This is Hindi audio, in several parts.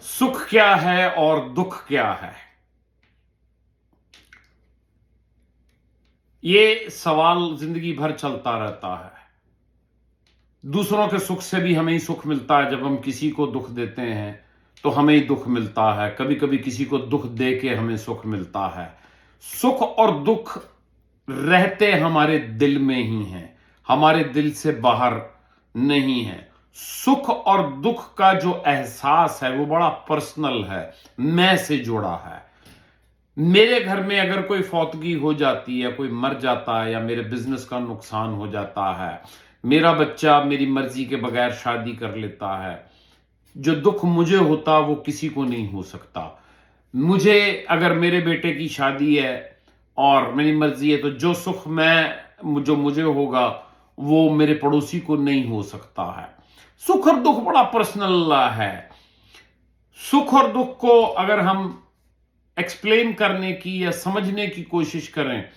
सुख क्या है और दुख क्या है? ये सवाल जिंदगी भर चलता रहता है। दूसरों के सुख से भी हमें ही सुख मिलता है। जब हम किसी को दुख देते हैं तो हमें ही दुख मिलता है। कभी कभी किसी को दुख दे के हमें सुख मिलता है। सुख और दुख रहते हमारे दिल में ही हैं, हमारे दिल से बाहर नहीं है। सुख और दुख का जो एहसास है वो बड़ा पर्सनल है, मैं से जुड़ा है। मेरे घर में अगर कोई फौतगी हो जाती है, कोई मर जाता है या मेरे बिजनेस का नुकसान हो जाता है, मेरा बच्चा मेरी मर्जी के बगैर शादी कर लेता है, जो दुख मुझे होता वो किसी को नहीं हो सकता। मुझे अगर मेरे बेटे की शादी है और मेरी मर्जी है तो जो सुख जो मुझे होगा वो मेरे पड़ोसी को नहीं हो सकता है। सुख और दुख बड़ा पर्सनल है। सुख और दुख को अगर हम एक्सप्लेन करने की या समझने की कोशिश करें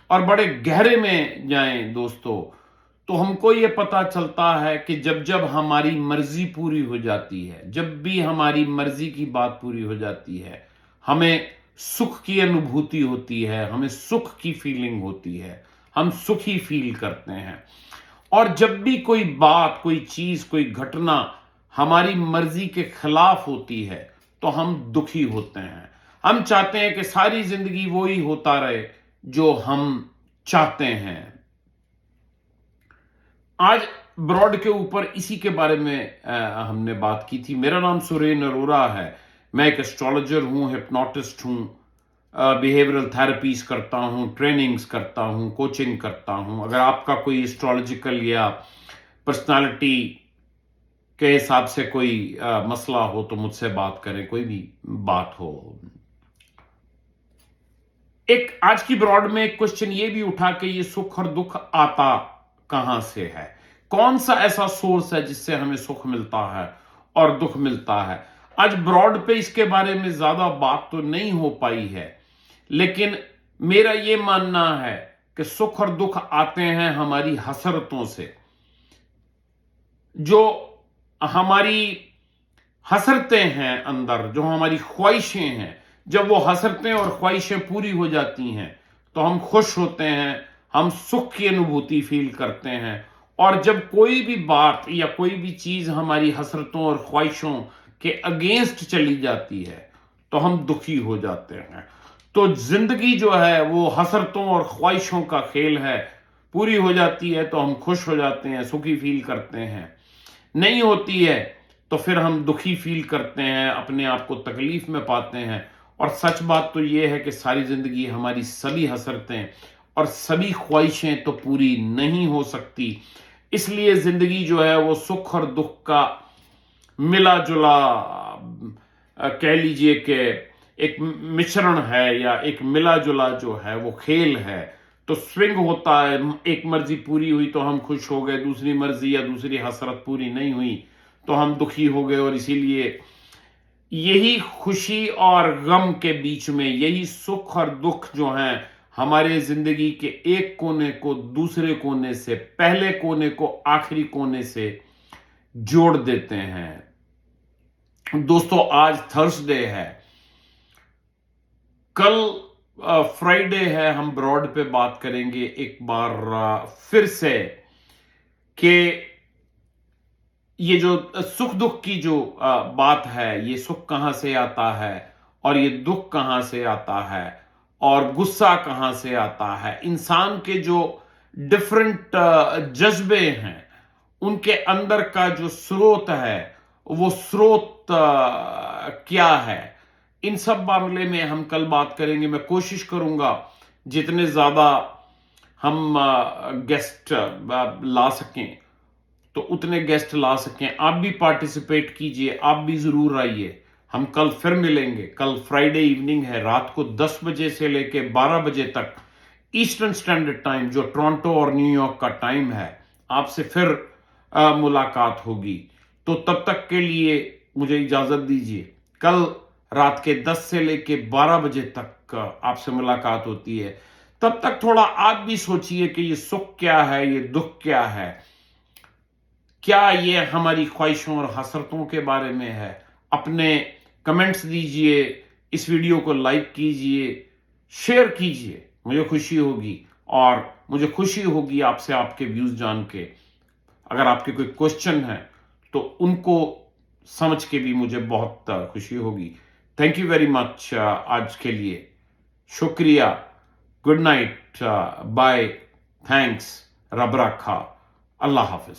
और बड़े गहरे में जाएं दोस्तों, तो हमको ये पता चलता है कि जब जब हमारी मर्जी पूरी हो जाती है, जब भी हमारी मर्जी की बात पूरी हो जाती है, हमें सुख की अनुभूति होती है, हमें सुख की फीलिंग होती है, हम सुखी फील करते हैं। और जब भी कोई बात, कोई चीज, कोई घटना हमारी मर्जी के खिलाफ होती है तो हम दुखी होते हैं। हम चाहते हैं कि सारी जिंदगी वो ही होता रहे जो हम चाहते हैं। आज ब्रॉड के ऊपर इसी के बारे में हमने बात की थी। मेरा नाम सुरेन अरोरा है। मैं एक एस्ट्रोलॉजर हूं, हिप्नोटिस्ट हूं, बिहेवियरल थेरेपीज करता हूं, ट्रेनिंग्स करता हूं, कोचिंग करता हूं। अगर आपका कोई एस्ट्रोलॉजिकल या पर्सनालिटी के हिसाब से कोई मसला हो तो मुझसे बात करें, कोई भी बात हो। एक आज की ब्रॉड में एक क्वेश्चन ये भी उठा कि ये सुख और दुख आता कहां से है? कौन सा ऐसा सोर्स है जिससे हमें सुख मिलता है और दुख मिलता है? आज ब्रॉड पे इसके बारे में ज्यादा बात तो नहीं हो पाई है, लेकिन मेरा ये मानना है कि सुख और दुख आते हैं हमारी हसरतों से। जो हमारी हसरतें हैं अंदर, जो हमारी ख्वाहिशें हैं, जब वो हसरतें और ख्वाहिशें पूरी हो जाती हैं तो हम खुश होते हैं, हम सुख की अनुभूति फील करते हैं। और जब कोई भी बात या कोई भी चीज हमारी हसरतों और ख्वाहिशों के अगेंस्ट चली जाती है तो हम दुखी हो जाते हैं। तो जिंदगी जो है वो हसरतों और ख्वाहिशों का खेल है। पूरी हो जाती है तो हम खुश हो जाते हैं, सुखी फील करते हैं। नहीं होती है तो फिर हम दुखी फील करते हैं, अपने आप को तकलीफ में पाते हैं। और सच बात तो यह है कि सारी जिंदगी हमारी सभी हसरतें और सभी ख्वाहिशें तो पूरी नहीं हो सकती। इसलिए जिंदगी जो है वो सुख और दुख का मिला जुला, कह लीजिए कि एक मिश्रण है, या एक मिला जुला जो है वो खेल है। तो स्विंग होता है, एक मर्जी पूरी हुई तो हम खुश हो गए, दूसरी मर्जी या दूसरी हसरत पूरी नहीं हुई तो हम दुखी हो गए। और इसीलिए यही खुशी और गम के बीच में, यही सुख और दुख जो हैं हमारे जिंदगी के एक कोने को दूसरे कोने से, पहले कोने को आखिरी कोने से जोड़ देते हैं। दोस्तों, आज थर्सडे है, कल फ्राइडे है। हम ब्रॉड पे बात करेंगे एक बार फिर से कि ये जो सुख दुख की जो बात है, ये सुख कहां से आता है और ये दुख कहां से आता है और गुस्सा कहां से आता है। इंसान के जो डिफरेंट जज्बे हैं उनके अंदर का जो स्रोत है वो स्रोत क्या है, इन सब मामले में हम कल बात करेंगे। मैं कोशिश करूंगा जितने ज्यादा हम गेस्ट ला सकें तो उतने गेस्ट ला सकें। आप भी पार्टिसिपेट कीजिए, आप भी जरूर आइए। हम कल फिर मिलेंगे। कल फ्राइडे इवनिंग है, रात को 10 बजे से लेके 12 बजे तक ईस्टर्न स्टैंडर्ड टाइम, जो टोरंटो और न्यूयॉर्क का टाइम है, आपसे फिर मुलाकात होगी। तो तब तक के लिए मुझे इजाजत दीजिए। कल रात के 10 से लेके 12 बजे तक आपसे मुलाकात होती है। तब तक थोड़ा आप भी सोचिए कि ये सुख क्या है, ये दुख क्या है। क्या ये हमारी ख्वाहिशों और हसरतों के बारे में है, अपने कमेंट्स दीजिए, इस वीडियो को लाइक कीजिए, शेयर कीजिए, मुझे खुशी होगी। और मुझे खुशी होगी आपसे आपके व्यूज जान के। अगर आपके कोई क्वेश्चन है तो उनको समझ के भी मुझे बहुत खुशी होगी। थैंक यू वेरी मच आज के लिए। शुक्रिया। गुड नाइट, बाय, थैंक्स, रब रखा, अल्लाह हाफिज।